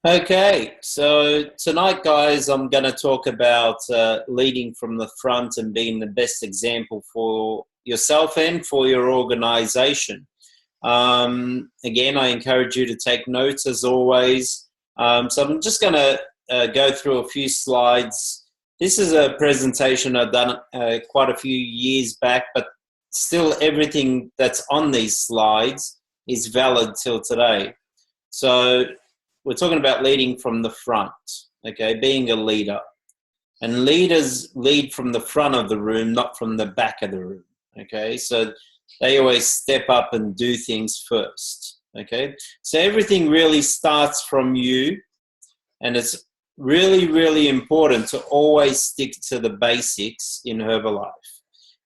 Okay, so tonight, guys, I'm going to talk about leading from the front and being the best example for yourself and for your organization. Again, I encourage you to take notes as always. So I'm just going to go through a few slides. This is a presentation I've done quite a few years back, but still everything that's on these slides is valid till today. So we're talking about leading from the front, okay, being a leader. And leaders lead from the front of the room, not from the back of the room, okay? So they always step up and do things first, okay? So everything really starts from you, and it's really, really important to always stick to the basics in Herbalife.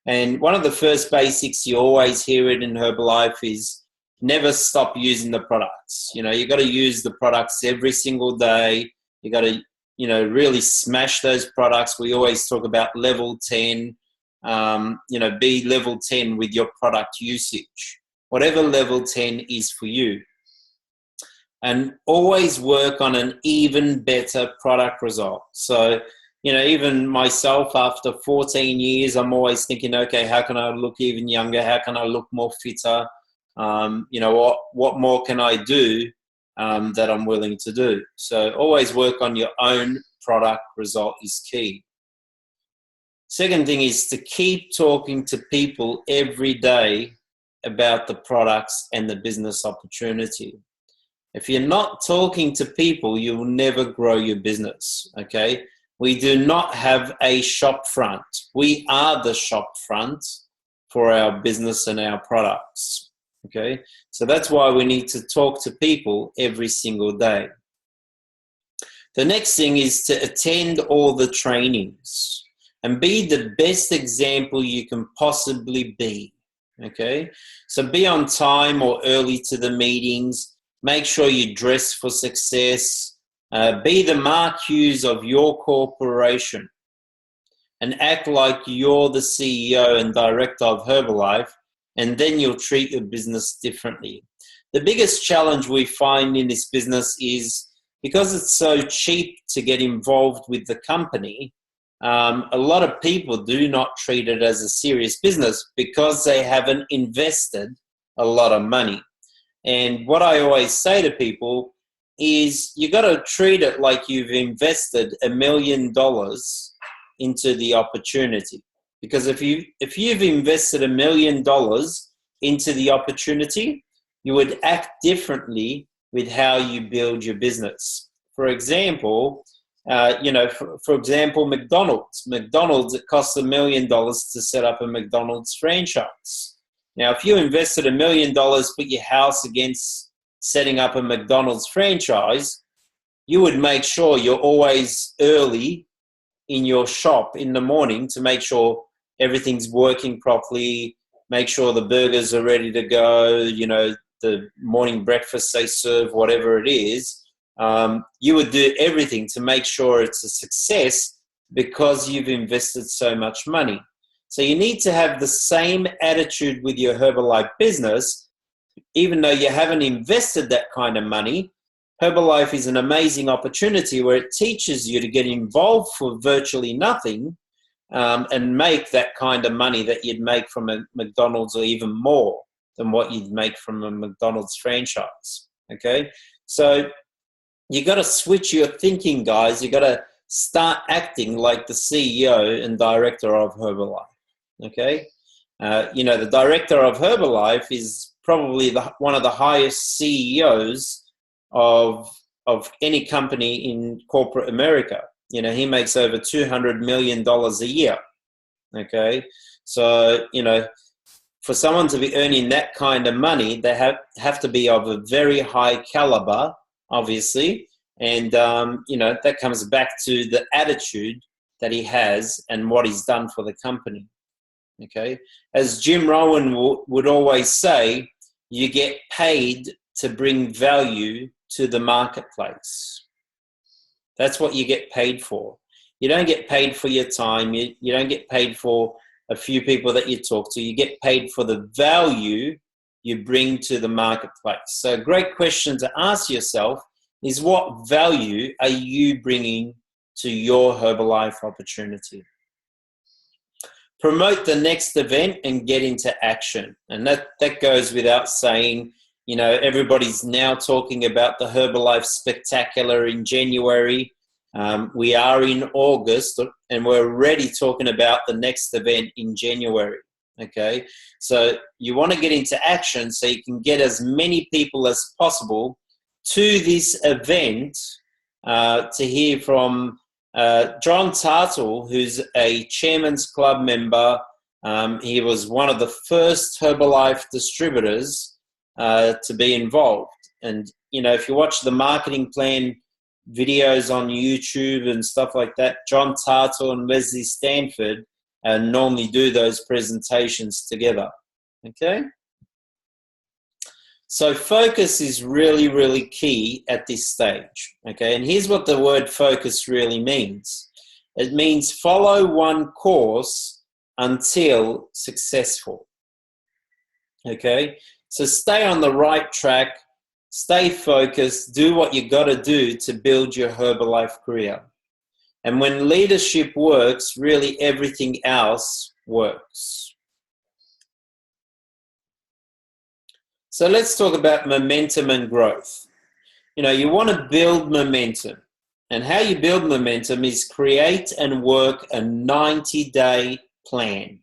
And one of the first basics you always hear it in Herbalife is never stop using the products. You know, you got to use the products every single day. You got to, really smash those products. We always talk about level 10, be level 10 with your product usage, whatever level 10 is for you. And always work on an even better product result. So, even myself after 14 years, I'm always thinking, okay, how can I look even younger? How can I look more fitter? What more can I do that I'm willing to do? So always work on your own product result is key. Second thing is to keep talking to people every day about the products and the business opportunity. If you're not talking to people, you will never grow your business, okay? We do not have a shop front. We are the shop front for our business and our products, okay? So that's why we need to talk to people every single day. The next thing is to attend all the trainings and be the best example you can possibly be, okay? So be on time or early to the meetings. Make sure you dress for success. Be the Mark Hughes of your corporation and act like you're the CEO and director of Herbalife, and then you'll treat your business differently. The biggest challenge we find in this business is because it's so cheap to get involved with the company, a lot of people do not treat it as a serious business because they haven't invested a lot of money. And what I always say to people is you got to treat it like you've invested $1 million into the opportunity. Because if you've invested $1 million into the opportunity, you would act differently with how you build your business. For example, for example, McDonald's. McDonald's, it costs $1 million to set up a McDonald's franchise. Now, if you invested $1 million, put your house against setting up a McDonald's franchise, you would make sure you're always early in your shop in the morning to make sure everything's working properly, make sure the burgers are ready to go, the morning breakfast they serve, whatever it is. You would do everything to make sure it's a success because you've invested so much money. So you need to have the same attitude with your Herbalife business. Even though you haven't invested that kind of money, Herbalife is an amazing opportunity where it teaches you to get involved for virtually nothing and make that kind of money that you'd make from a McDonald's, or even more than what you'd make from a McDonald's franchise, okay? So you got to switch your thinking, guys. You got to start acting like the CEO and director of Herbalife. Okay, the director of Herbalife is probably one of the highest CEOs of any company in corporate America. He makes over $200 million a year. Okay, so for someone to be earning that kind of money, they have to be of a very high caliber, obviously, and that comes back to the attitude that he has and what he's done for the company. Okay, as Jim Rohn would always say, you get paid to bring value to the marketplace. That's what you get paid for. You don't get paid for your time. You don't get paid for a few people that you talk to. You get paid for the value you bring to the marketplace. So great question to ask yourself is what value are you bringing to your Herbalife opportunity? Promote the next event and get into action. And that goes without saying. You know, everybody's now talking about the Herbalife Spectacular in January. We are in August and we're already talking about the next event in January. Okay, so you want to get into action so you can get as many people as possible to this event to hear from John Tartle, who's a Chairman's Club member. He was one of the first Herbalife distributors to be involved. And, you know, if you watch the marketing plan videos on YouTube and stuff like that, John Tartle and Leslie Stanford normally do those presentations together. Okay? So focus is really, really key at this stage. Okay? And here's what the word focus really means. It means follow one course until successful. Okay? So stay on the right track, stay focused, do what you got to do to build your Herbalife career. And when leadership works, really everything else works. So let's talk about momentum and growth. You know, you want to build momentum. And how you build momentum is create and work a 90-day plan.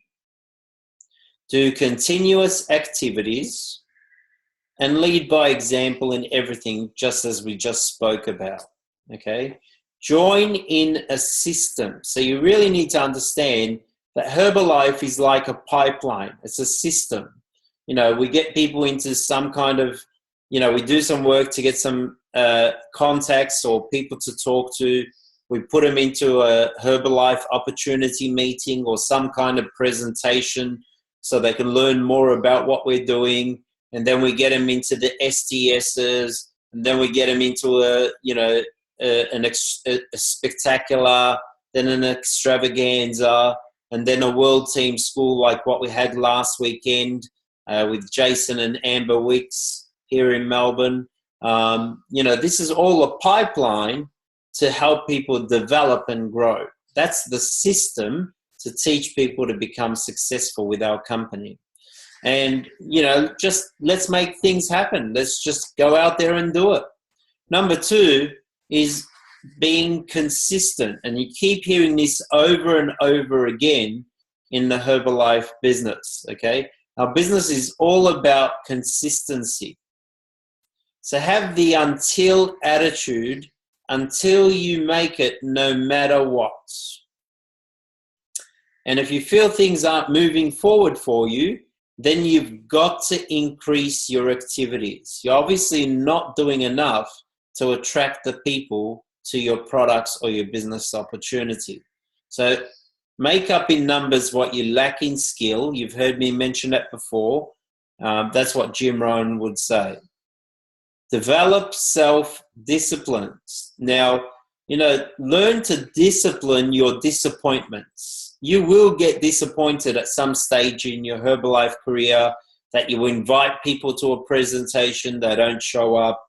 Do continuous activities and lead by example in everything, just as we just spoke about, okay? Join in a system. So you really need to understand that Herbalife is like a pipeline. It's a system. You know, we get people into some kind of, you know, we do some work to get some contacts or people to talk to. We put them into a Herbalife opportunity meeting or some kind of presentation so they can learn more about what we're doing. And then we get them into the STSs, and then we get them into a spectacular, then an extravaganza, and then a world team school like what we had last weekend with Jason and Amber Wicks here in Melbourne. You know, this is all a pipeline to help people develop and grow. That's the system to teach people to become successful with our company. And, you know, just let's make things happen. Let's just go out there and do it. Number 2 is being consistent. And you keep hearing this over and over again in the Herbalife business, okay? Our business is all about consistency. So have the until attitude until you make it no matter what. And if you feel things aren't moving forward for you, then you've got to increase your activities. You're obviously not doing enough to attract the people to your products or your business opportunity. So make up in numbers what you lack in skill. You've heard me mention that before. That's what Jim Rohn would say. Develop self-disciplines. Now, you know, learn to discipline your disappointments. You will get disappointed at some stage in your Herbalife career that you invite people to a presentation, they don't show up.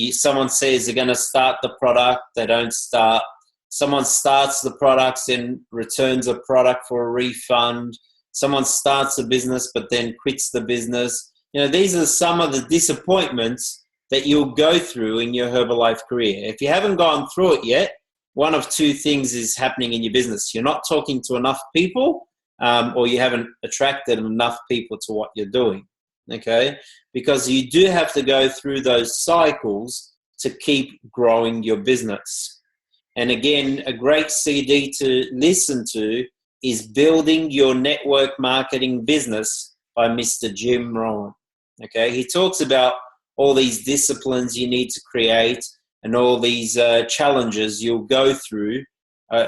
Someone says they're going to start the product, they don't start. Someone starts the products and returns a product for a refund. Someone starts a business but then quits the business. You know, these are some of the disappointments that you'll go through in your Herbalife career. If you haven't gone through it yet, one of 2 things is happening in your business. You're not talking to enough people, or you haven't attracted enough people to what you're doing, okay? Because you do have to go through those cycles to keep growing your business. And again, a great CD to listen to is Building Your Network Marketing Business by Mr. Jim Rohn, okay? He talks about all these disciplines you need to create and all these challenges you'll go through,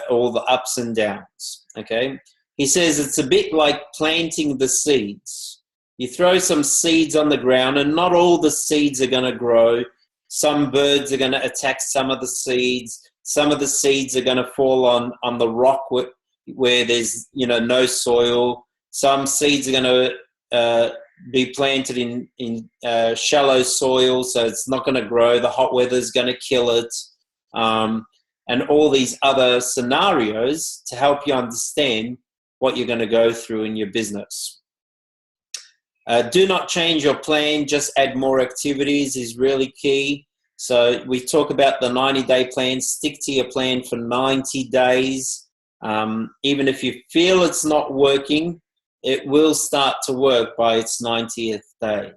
all the ups and downs, okay? He says it's a bit like planting the seeds. You throw some seeds on the ground and not all the seeds are going to grow. Some birds are going to attack some of the seeds. Some of the seeds are going to fall on the rock where there's, you know, no soil. Some seeds are going to be planted in shallow soil, so it's not going to grow. The hot weather is going to kill it, and all these other scenarios to help you understand what you're going to go through in your business. Do not change your plan, just add more activities is really key. So we talk about the 90-day plan. Stick to your plan for 90 days. Even if you feel it's not working, it will start to work by its 90th day,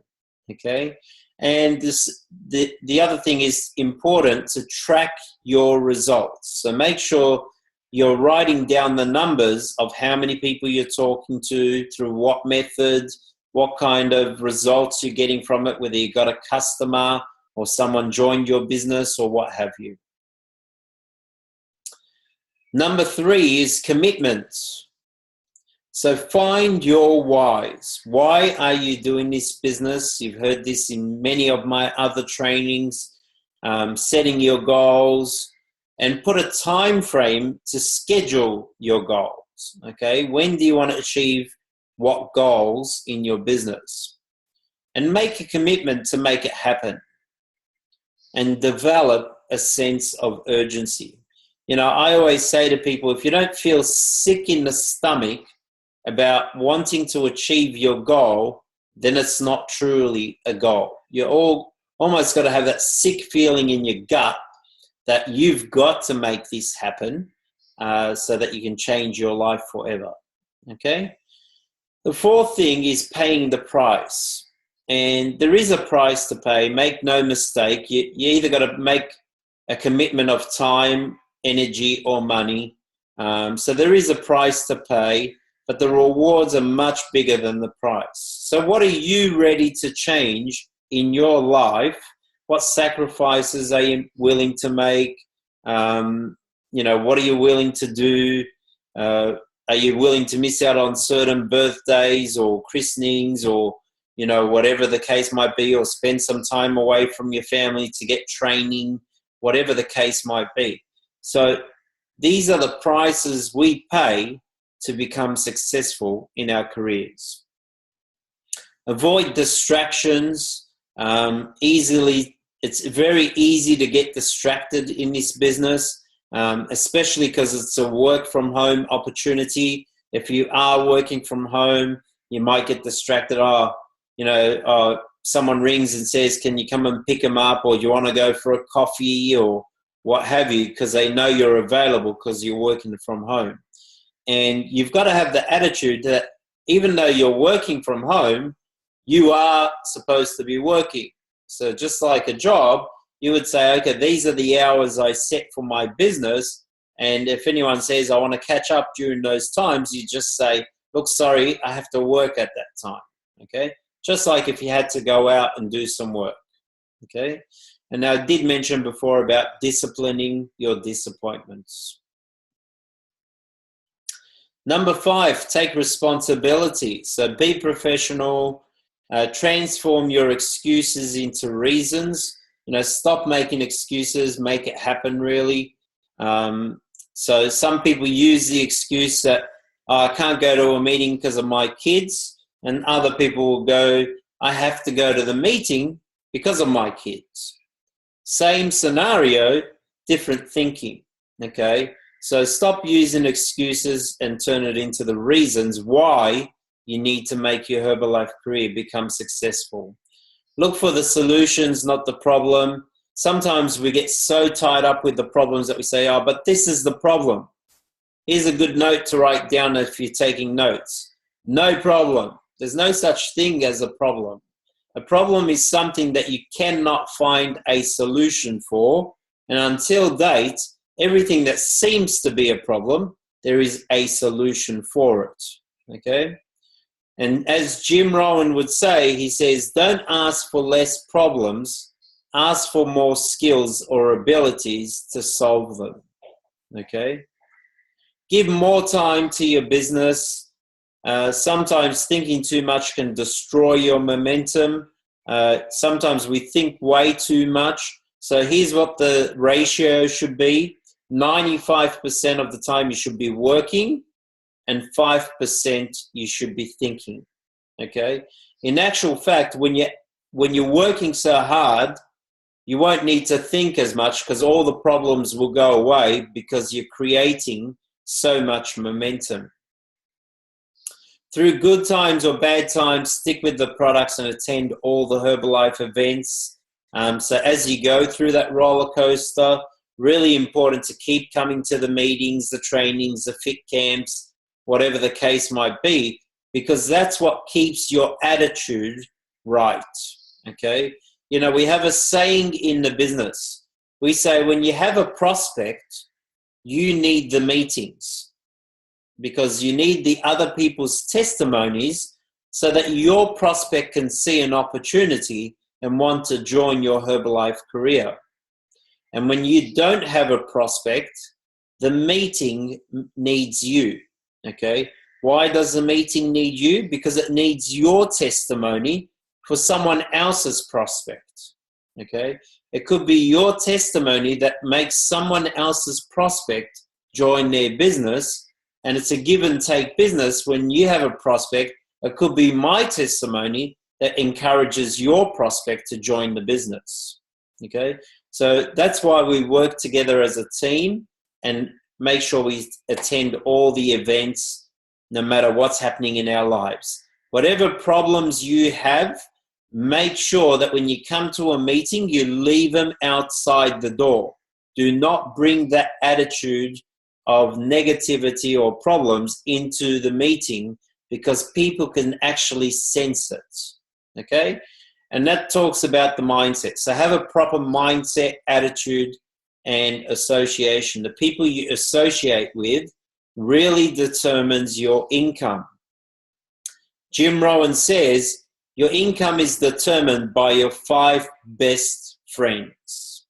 okay? And the other thing is important to track your results. So make sure you're writing down the numbers of how many people you're talking to, through what method, what kind of results you're getting from it, whether you got a customer or someone joined your business or what have you. Number 3 is commitment. So find your whys. Why are you doing this business? You've heard this in many of my other trainings. Setting your goals and put a time frame to schedule your goals. Okay, when do you want to achieve what goals in your business? And make a commitment to make it happen. And develop a sense of urgency. You know, I always say to people, if you don't feel sick in the stomach about wanting to achieve your goal, then it's not truly a goal. You're almost got to have that sick feeling in your gut that you've got to make this happen so that you can change your life forever. Okay? The 4th thing is paying the price. And there is a price to pay. Make no mistake. You either got to make a commitment of time, energy, or money. So there is a price to pay, but the rewards are much bigger than the price. So what are you ready to change in your life? What sacrifices are you willing to make? You know, what are you willing to do? Are you willing to miss out on certain birthdays or christenings or, you know, whatever the case might be, or spend some time away from your family to get training, whatever the case might be. So these are the prices we pay to become successful in our careers. Avoid distractions. It's very easy to get distracted in this business, especially because it's a work from home opportunity. If you are working from home, you might get distracted. Someone rings and says, can you come and pick them up, or do you want to go for a coffee or what have you, because they know you're available because you're working from home. And you've got to have the attitude that even though you're working from home, you are supposed to be working. So just like a job, you would say, okay, these are the hours I set for my business. And if anyone says, I want to catch up during those times, you just say, look, sorry, I have to work at that time. Okay? Just like if you had to go out and do some work. Okay? And I did mention before about disciplining your disappointments. Number 5, take responsibility. So be professional. Transform your excuses into reasons. You know, stop making excuses. Make it happen, really. So some people use the excuse that I can't go to a meeting because of my kids, and other people will go, I have to go to the meeting because of my kids. Same scenario, different thinking. Okay, so stop using excuses and turn it into the reasons why you need to make your Herbalife career become successful. Look for the solutions, not the problem. Sometimes we get so tied up with the problems that we say, oh, but this is the problem. Here's a good note to write down if you're taking notes. No problem. There's no such thing as a problem. A problem is something that you cannot find a solution for. And until date, everything that seems to be a problem, there is a solution for it. Okay? And as Jim Rohn would say, he says, don't ask for less problems, ask for more skills or abilities to solve them. Okay? Give more time to your business. Sometimes thinking too much can destroy your momentum. Sometimes we think way too much. So here's what the ratio should be. 95% of the time you should be working, and 5% you should be thinking. Okay? In actual fact, when you're working so hard, you won't need to think as much because all the problems will go away because you're creating so much momentum. Through good times or bad times, stick with the products and attend all the Herbalife events. So as you go through that roller coaster, really important to keep coming to the meetings, the trainings, the fit camps, whatever the case might be, because that's what keeps your attitude right, okay? You know, we have a saying in the business. We say when you have a prospect, you need the meetings because you need the other people's testimonies so that your prospect can see an opportunity and want to join your Herbalife career. And when you don't have a prospect, the meeting needs you, okay? Why does the meeting need you? Because it needs your testimony for someone else's prospect, okay? It could be your testimony that makes someone else's prospect join their business, and it's a give and take business. When you have a prospect, it could be my testimony that encourages your prospect to join the business, okay? So that's why we work together as a team and make sure we attend all the events no matter what's happening in our lives. Whatever problems you have, make sure that when you come to a meeting, you leave them outside the door. Do not bring that attitude of negativity or problems into the meeting because people can actually sense it, okay? And that talks about the mindset. So have a proper mindset, attitude, and association. The people you associate with really determines your income. Jim Rohn says, your income is determined by your 5 best friends.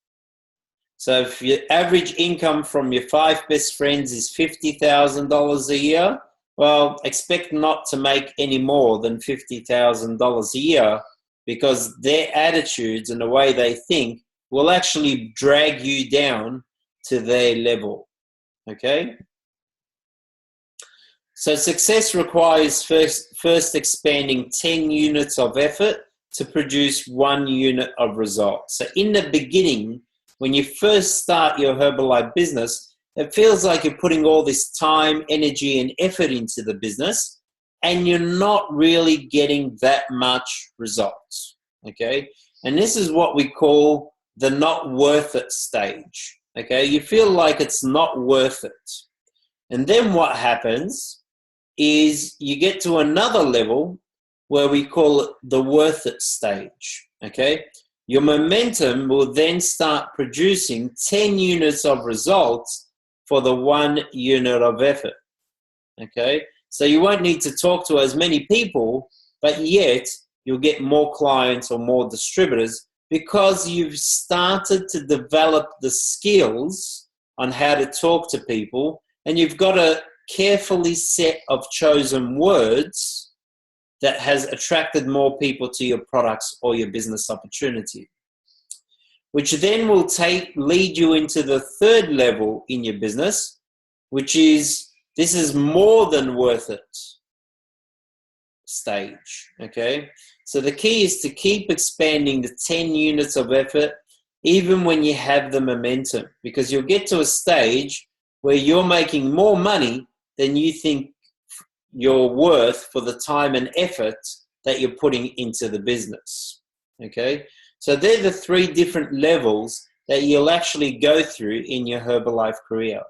So if your average income from your 5 best friends is $50,000 a year, well, expect not to make any more than $50,000 a year because their attitudes and the way they think will actually drag you down to their level, okay? So success requires first expanding 10 units of effort to produce 1 unit of result. So in the beginning, when you first start your Herbalife business, it feels like you're putting all this time, energy, and effort into the business, and you're not really getting that much results, okay? And this is what we call the not worth it stage, okay? You feel like it's not worth it. And then what happens is you get to another level where we call it the worth it stage, okay? Your momentum will then start producing 10 units of results for the 1 unit of effort, okay? So you won't need to talk to as many people, but yet you'll get more clients or more distributors because you've started to develop the skills on how to talk to people, and you've got a carefully set of chosen words that has attracted more people to your products or your business opportunity, which then will lead you into the 3rd level in your business, which is this is more than worth it stage, okay? So the key is to keep expanding the 10 units of effort even when you have the momentum, because you'll get to a stage where you're making more money than you think you're worth for the time and effort that you're putting into the business, okay? So they're the 3 different levels that you'll actually go through in your Herbalife career.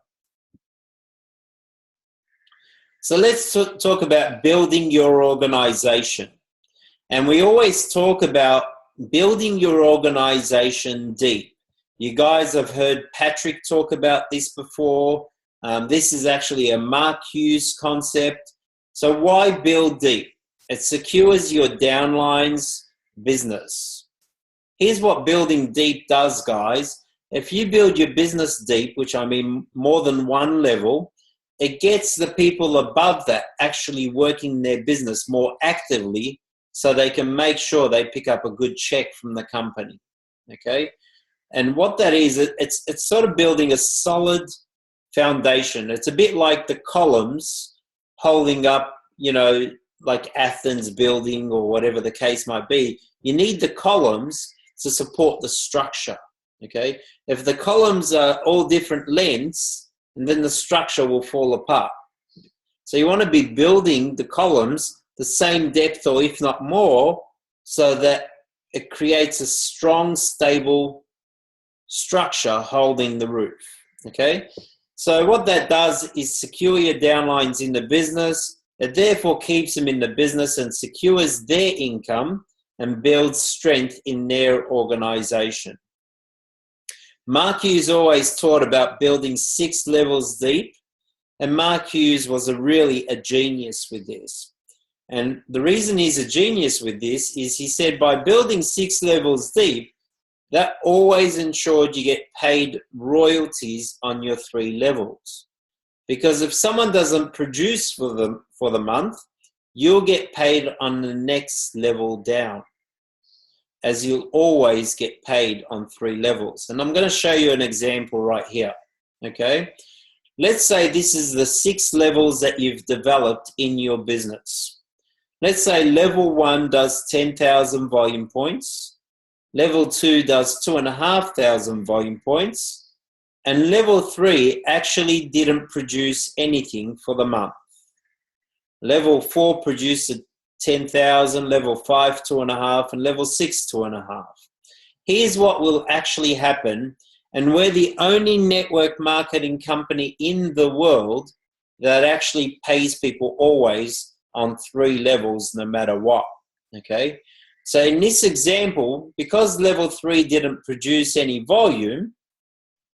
So let's talk about building your organization. And we always talk about building your organization deep. You guys have heard Patrick talk about this before. This is actually a Mark Hughes concept. So why build deep? It secures your downline's business. Here's what building deep does, guys. If you build your business deep, which I mean more than one level, it gets the people above that actually working their business more actively so they can make sure they pick up a good check from the company, okay? And what that is, it's sort of building a solid foundation. It's a bit like the columns holding up, you know, like Athens building or whatever the case might be, you need the columns to support the structure, okay? If the columns are all different lengths, and then the structure will fall apart. So you want to be building the columns the same depth or if not more, so that it creates a strong, stable structure holding the roof, okay? So what that does is secure your downlines in the business. It therefore keeps them in the business and secures their income and builds strength in their organization. Mark Hughes always taught about building 6 levels deep, and Mark Hughes was really a genius with this. And the reason he's a genius with this is he said by building 6 levels deep, that always ensured you get paid royalties on your 3 levels. Because if someone doesn't produce for the month, you'll get paid on the next level down, as you'll always get paid on 3 levels. And I'm going to show you an example right here, okay? Let's say this is the 6 levels that you've developed in your business. Let's say level 1 does 10,000 volume points, level 2 does 2,500 volume points, and level 3 actually didn't produce anything for the month. Level 4 produced 10,000, level 5, 2.5, and level 6, 2.5. Here's what will actually happen, and we're the only network marketing company in the world that actually pays people always on 3 levels no matter what, okay? So in this example, because level 3 didn't produce any volume,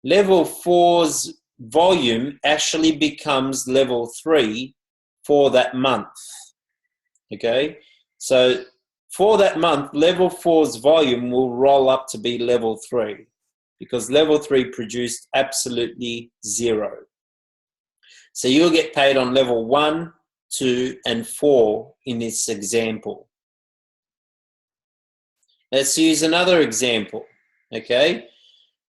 level 4's volume actually becomes level 3 for that month. Okay, so for that month, level 4's volume will roll up to be level 3 because level 3 produced absolutely 0. So you'll get paid on level 1, 2, and 4 in this example. Let's use another example, okay?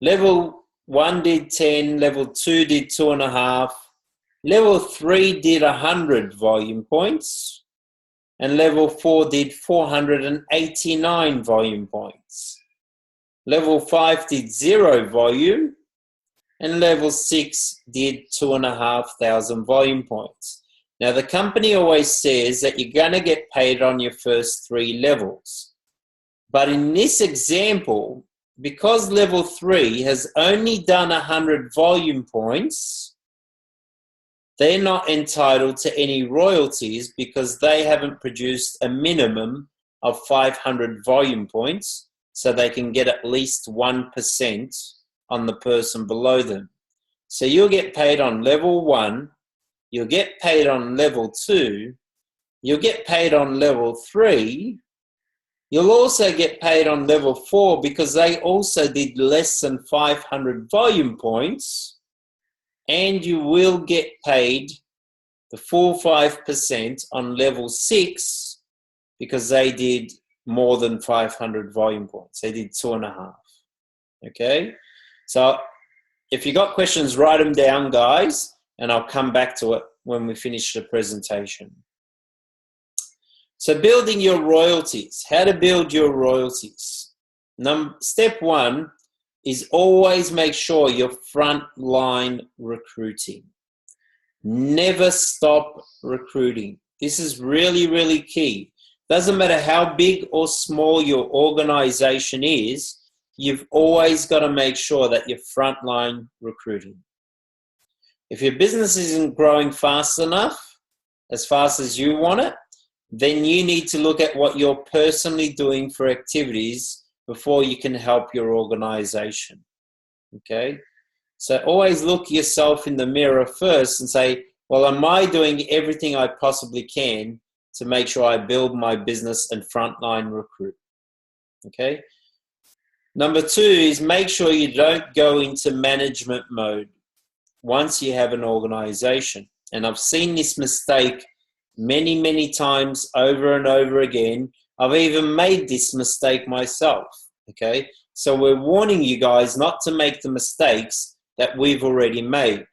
Level 1 did 10, level 2 did 2.5, level 3 did 100 volume points, and level 4 did 489 volume points. Level 5 did 0 volume, and level 6 did 2,500 volume points. Now the company always says that you're going to get paid on your first 3 levels. But in this example, because level 3 has only done 100 volume points, they're not entitled to any royalties because they haven't produced a minimum of 500 volume points, so they can get at least 1% on the person below them. So you'll get paid on level 1, you'll get paid on level 2, you'll get paid on level 3, you'll also get paid on level 4 because they also did less than 500 volume points, and you will get paid the full 5% on level 6 because they did more than 500 volume points. They did 2.5. Okay? So if you got questions, write them down, guys, and I'll come back to it when we finish the presentation. So building your royalties. How to build your royalties. Step 1 is always make sure you're frontline recruiting. Never stop recruiting. This is really, really key. Doesn't matter how big or small your organization is, you've always got to make sure that you're frontline recruiting. If your business isn't growing fast enough, as fast as you want it, then you need to look at what you're personally doing for activities before you can help your organization, okay? So always look yourself in the mirror first and say, well, am I doing everything I possibly can to make sure I build my business and frontline recruit, okay? Number 2 is make sure you don't go into management mode once you have an organization. And I've seen this mistake many, many times over and over again. I've even made this mistake myself, okay? So we're warning you guys not to make the mistakes that we've already made,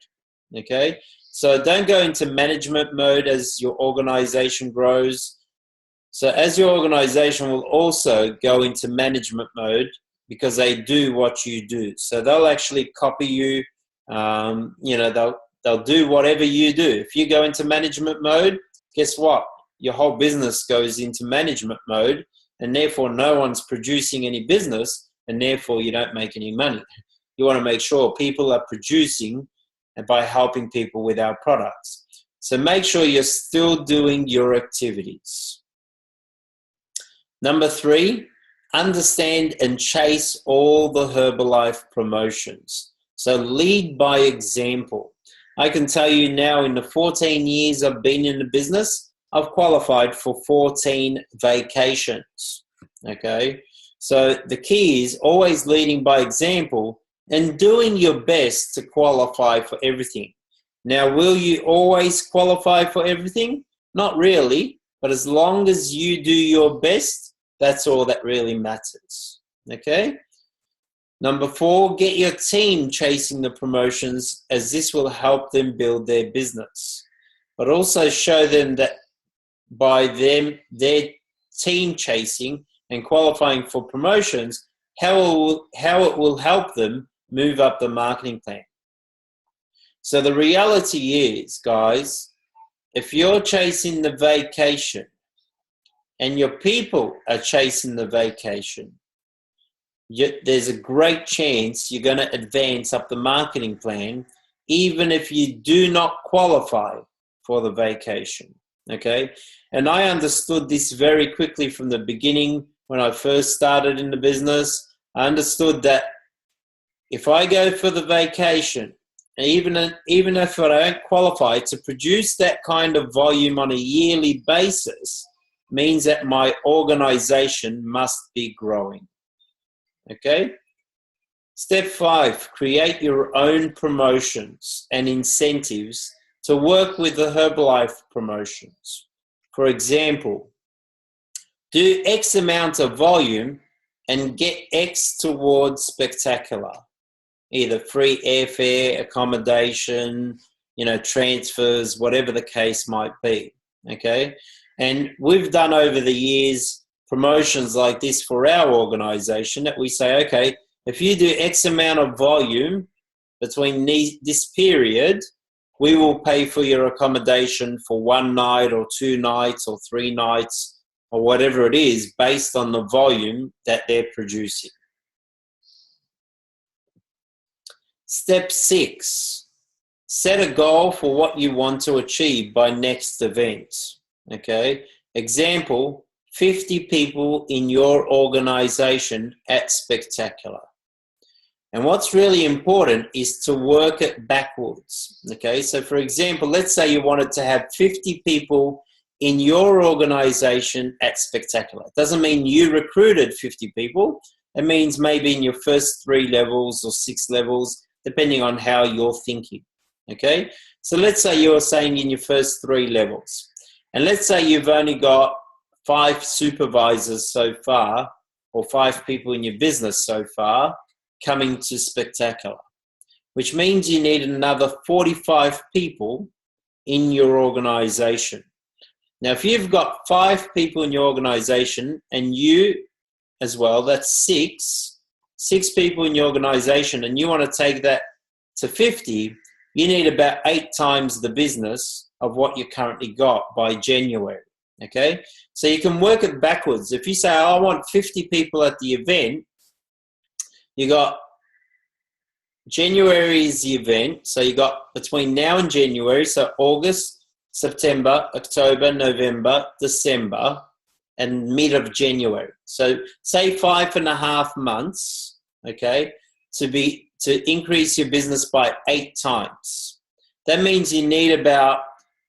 okay? So don't go into management mode as your organization grows. So as your organization will also go into management mode because they do what you do. So they'll actually copy you. They'll do whatever you do. If you go into management mode, guess what? Your whole business goes into management mode, and therefore no one's producing any business, and therefore you don't make any money. You want to make sure people are producing by helping people with our products. So make sure you're still doing your activities. Number 3, understand and chase all the Herbalife promotions. So lead by example. I can tell you now, in the 14 years I've been in the business, I've qualified for 14 vacations. Okay? So the key is always leading by example and doing your best to qualify for everything. Now, will you always qualify for everything? Not really, but as long as you do your best, that's all that really matters. Okay? Number 4, get your team chasing the promotions, as this will help them build their business. But also show them that by their team chasing and qualifying for promotions, how it will help them move up the marketing plan. So the reality is, guys, if you're chasing the vacation and your people are chasing the vacation, there's a great chance you're going to advance up the marketing plan, even if you do not qualify for the vacation. Okay? And I understood this very quickly from the beginning when I first started in the business. I understood that if I go for the vacation, and even if I don't qualify, to produce that kind of volume on a yearly basis means that my organization must be growing. Okay? Step 5, create your own promotions and incentives to work with the Herbalife promotions. For example, do X amount of volume and get X towards Spectacular. Either free airfare, accommodation, transfers, whatever the case might be. Okay? And we've done over the years promotions like this for our organization that we say, okay, if you do X amount of volume between this period, we will pay for your accommodation for 1 night or 2 nights or 3 nights or whatever it is based on the volume that they're producing. Step 6, set a goal for what you want to achieve by next event. Okay? Example, 50 people in your organization at Spectacular. And what's really important is to work it backwards. Okay? So for example, let's say you wanted to have 50 people in your organization at Spectacular. It doesn't mean you recruited 50 people. It means maybe in your first 3 levels or 6 levels, depending on how you're thinking. Okay? So let's say you're saying in your first 3 levels. And let's say you've only got 5 supervisors so far, or 5 people in your business so far, coming to Spectacular, which means you need another 45 people in your organization. Now, if you've got 5 people in your organization and you as well, that's 6 people in your organization, and you want to take that to 50, you need about 8 times the business of what you currently got by January. Okay? So you can work it backwards. If you say, I want 50 people at the event, you got January is the event. So you got between now and January, so August, September, October, November, December, and mid of January. So say 5.5 months, okay, to increase your business by 8 times. That means you need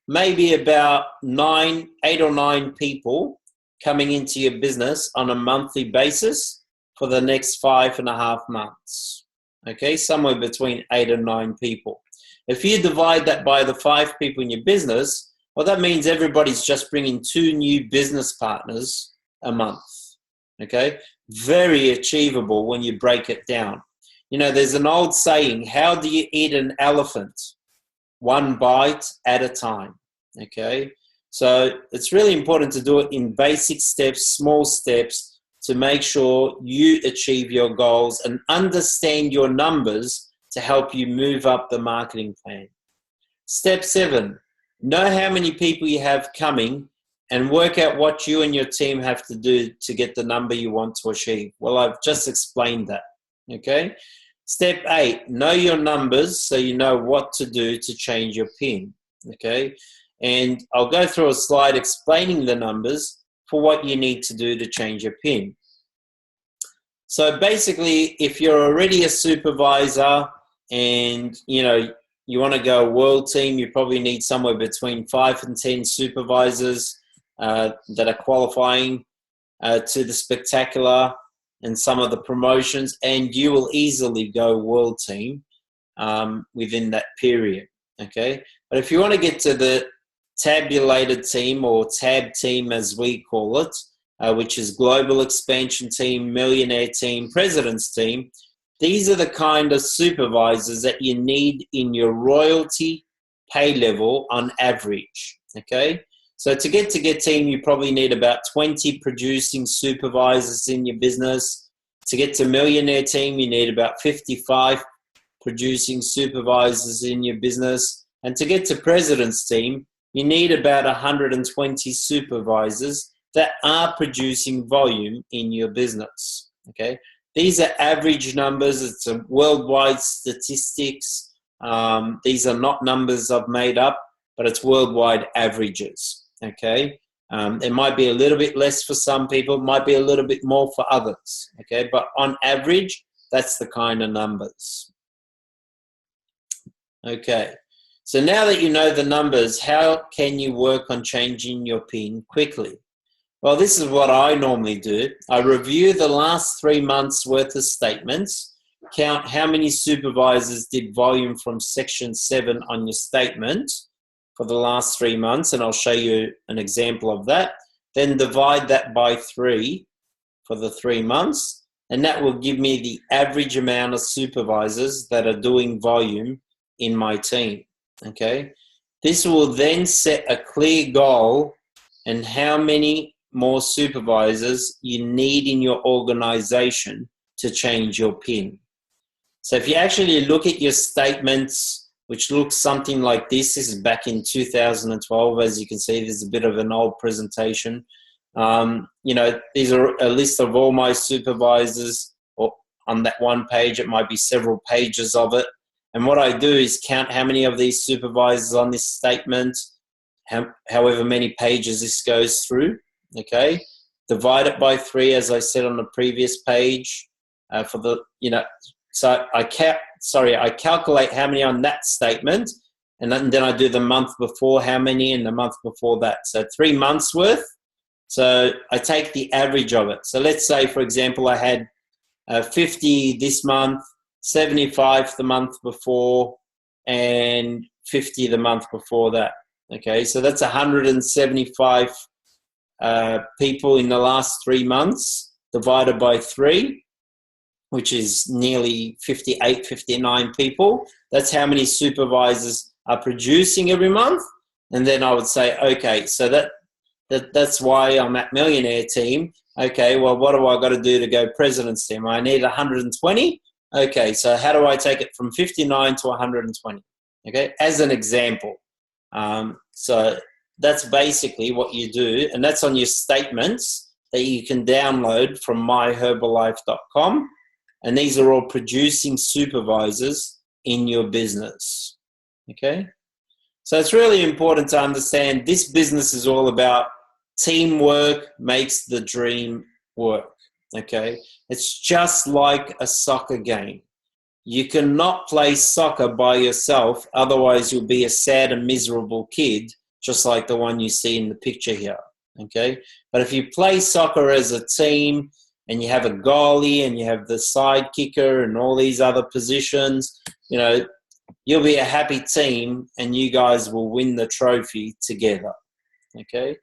maybe about 8 or 9 people coming into your business on a monthly basis for the next 5.5 months. Okay, somewhere between 8 and 9 people. If you divide that by the 5 people in your business, well, that means everybody's just bringing 2 new business partners a month. Okay, very achievable when you break it down. There's an old saying, how do you eat an elephant? one bite at a time, okay? So it's really important to do it in basic steps, small steps, to make sure you achieve your goals and understand your numbers to help you move up the marketing plan. Step 7, know how many people you have coming and work out what you and your team have to do to get the number you want to achieve. Well, I've just explained that, okay? Step 8, know your numbers so you know what to do to change your PIN, okay? And I'll go through a slide explaining the numbers for what you need to do to change your PIN. So basically, if you're already a supervisor and you want to go world team, you probably need somewhere between 5 and 10 supervisors that are qualifying to the spectacular and some of the promotions, and you will easily go world team within that period, okay? But if you want to get to the tabulated team, or tab team as we call it, which is global expansion team, millionaire team, president's team, these are the kind of supervisors that you need in your royalty pay level on average, okay? So to get team, you probably need about 20 producing supervisors in your business. To get to millionaire team, you need about 55 producing supervisors in your business. And to get to president's team, you need about 120 supervisors that are producing volume in your business, okay? These are average numbers. It's a worldwide statistics. These are not numbers I've made up, but it's worldwide averages. Okay, it might be a little bit less for some people, might be a little bit more for others. Okay, but on average, that's the kind of numbers. Okay, so now that you know the numbers, how can you work on changing your PIN quickly? Well, this is what I normally do. I review the last 3 months worth of statements, count how many supervisors did volume from section 7 on your statement for the last 3 months, and I'll show you an example of that. Then divide that by 3 for the 3 months, and that will give me the average amount of supervisors that are doing volume in my team, okay? This will then set a clear goal and how many more supervisors you need in your organization to change your PIN. So if you actually look at your statements, which looks something like this. This is back in 2012. As you can see, there's a bit of an old presentation. These are a list of all my supervisors, or on that one page, it might be several pages of it. And what I do is count how many of these supervisors on this statement, however many pages this goes through, okay? Divide it by 3, as I said on the previous page, so I calculate how many on that statement, and then I do the month before, how many, and the month before that. So 3 months worth. So I take the average of it. So let's say, for example, I had 50 this month, 75 the month before, and 50 the month before that. Okay, so that's 175 people in the last 3 months divided by 3, which is nearly 58, 59 people. That's how many supervisors are producing every month. And then I would say, okay, so that's why I'm at millionaire team. Okay, well, what do I got to do to go president's team? I need 120. Okay, so how do I take it from 59 to 120? Okay, as an example. So that's basically what you do, and that's on your statements that you can download from myherbalife.com. And these are all producing supervisors in your business, okay? So it's really important to understand this business is all about teamwork makes the dream work, okay? It's just like a soccer game. You cannot play soccer by yourself, otherwise you'll be a sad and miserable kid, just like the one you see in the picture here, okay? But if you play soccer as a team, and you have a goalie and you have the side kicker and all these other positions, you'll be a happy team and you guys will win the trophy together, okay?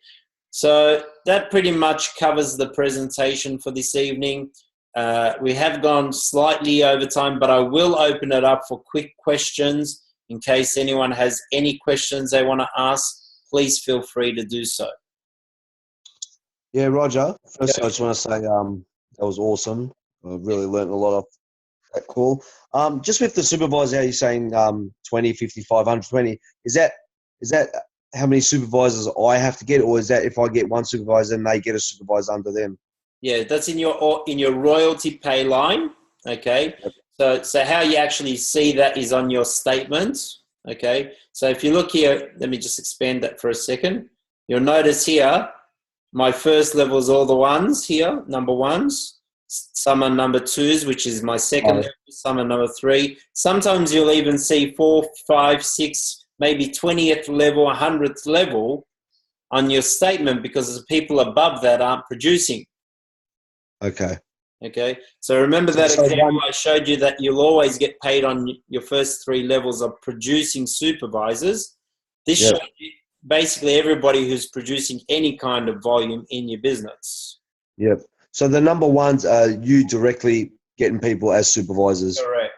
So that pretty much covers the presentation for this evening. We have gone slightly over time, but I will open it up for quick questions In case anyone has any questions they want to ask, please feel free to do so. Yeah, Roger. First, I just want to say that was awesome. I really learned a lot of that call. Just with the supervisor, how you're saying 20, 55, 120, is that how many supervisors I have to get, or is that if I get one supervisor and they get a supervisor under them? Yeah, that's in your royalty pay line. Okay. Yep. So how you actually see that is on your statement. Okay. So if you look here, let me just expand that for a second. You'll notice here, my first level is all the ones here, number ones. Some are number twos, which is my second level. Some are number three. Sometimes you'll even see 4, 5, 6, maybe 20th level, 100th level on your statement because the people above that aren't producing. Okay. Okay. So remember that example I showed you that you'll always get paid on your first 3 levels of producing supervisors. This shows you basically everybody who's producing any kind of volume in your business. Yep. So the number ones are you directly getting people as supervisors. Correct.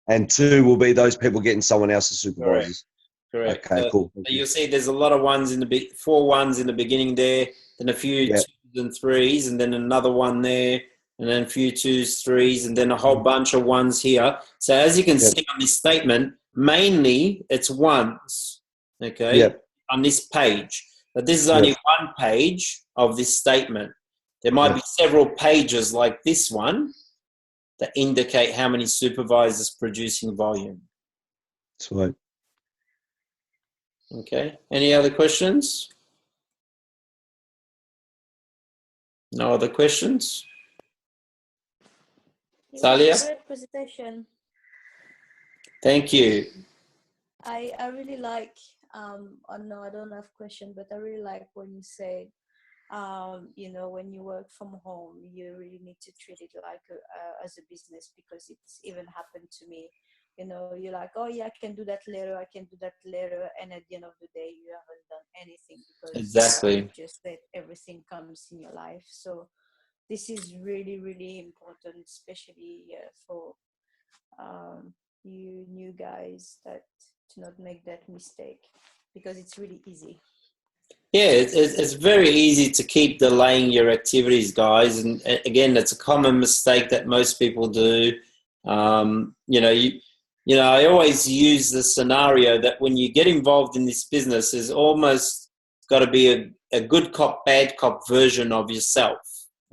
And 2 will be those people getting someone else as supervisors. Correct. Okay, cool. So you'll see there's a lot of ones in the 4 ones in the beginning there, then a few 2s and 3s, and then another one there, and then a few 2s, 3s, and then a whole bunch of ones here. So as you can see on this statement, mainly it's ones, okay, on this page. But this is only one page of this statement. There might be several pages like this one that indicate how many supervisors producing volume. Sweet. Okay. Any other questions? No other questions? Talia? Great presentation. Thank you. I really like, no, I don't have question, but I really like when you say, you know, when you work from home, you really need to treat it like as a business, because it's even happened to me. You know, you're like, oh yeah, I can do that later, I can do that later, and at the end of the day, you haven't done anything because Exactly. just that everything comes in your life. So this is really, really important, especially for you new guys that to not make that mistake, because it's really easy. Yeah, it's very easy to keep delaying your activities, guys. And again, it's a common mistake that most people do. You know, I always use the scenario that when you get involved in this business, there's almost got to be a good cop, bad cop version of yourself.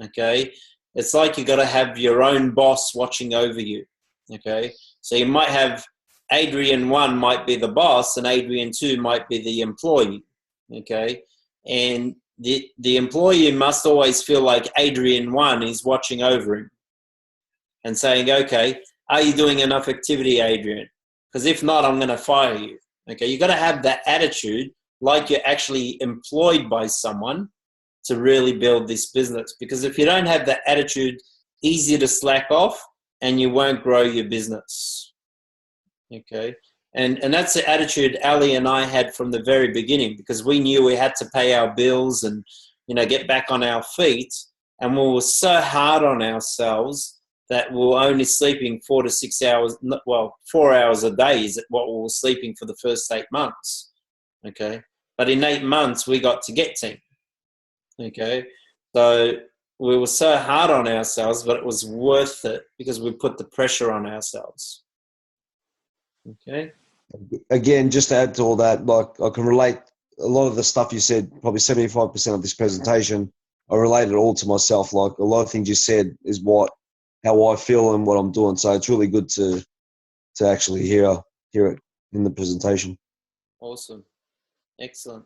Okay, it's like you got to have your own boss watching over you. Okay, so you might have Adrian 1 might be the boss, and Adrian 2 might be the employee. Okay, and the employee must always feel like Adrian 1 is watching over him and saying, okay, are you doing enough activity, Adrian? Because if not, I'm going to fire you. Okay, you got to have that attitude like you're actually employed by someone to really build this business. Because if you don't have that attitude, easy to slack off and you won't grow your business. Okay, and that's the attitude Ali and I had from the very beginning, because we knew we had to pay our bills and, you know, get back on our feet. And we were so hard on ourselves that we were only sleeping 4 to 6 hours, well, 4 hours a day is what we were sleeping for the first 8 months. Okay, but in 8 months we got to get 10. Okay, so we were so hard on ourselves, but it was worth it because we put the pressure on ourselves. Okay. Again, just to add to all that, like I can relate a lot of the stuff you said, probably 75% of this presentation, I relate it all to myself. Like a lot of things you said is how I feel and what I'm doing. So it's really good to actually hear it in the presentation. Awesome. Excellent.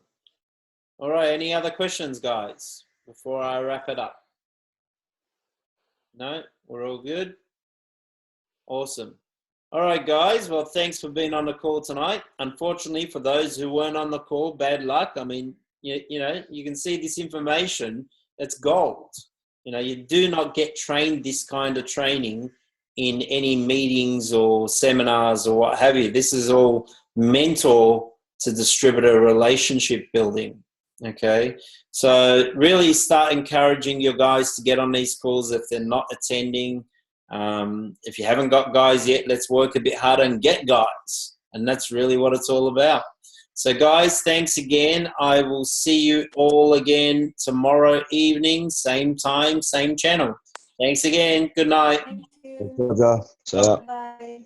All right. Any other questions, guys, before I wrap it up? No? We're all good? Awesome. All right, guys. Well, thanks for being on the call tonight. Unfortunately, for those who weren't on the call, bad luck. I mean, you know, you can see this information. It's gold. You know, you do not get trained this kind of training in any meetings or seminars or what have you. This is all mentor to distributor relationship building. Okay. So really start encouraging your guys to get on these calls if they're not attending. If you haven't got guys yet, let's work a bit harder and get guys. And that's really what it's all about. So, guys, thanks again. I will see you all again tomorrow evening, same time, same channel. Thanks again. Good night. Thank Thanks, you. Roger. See ya. Bye.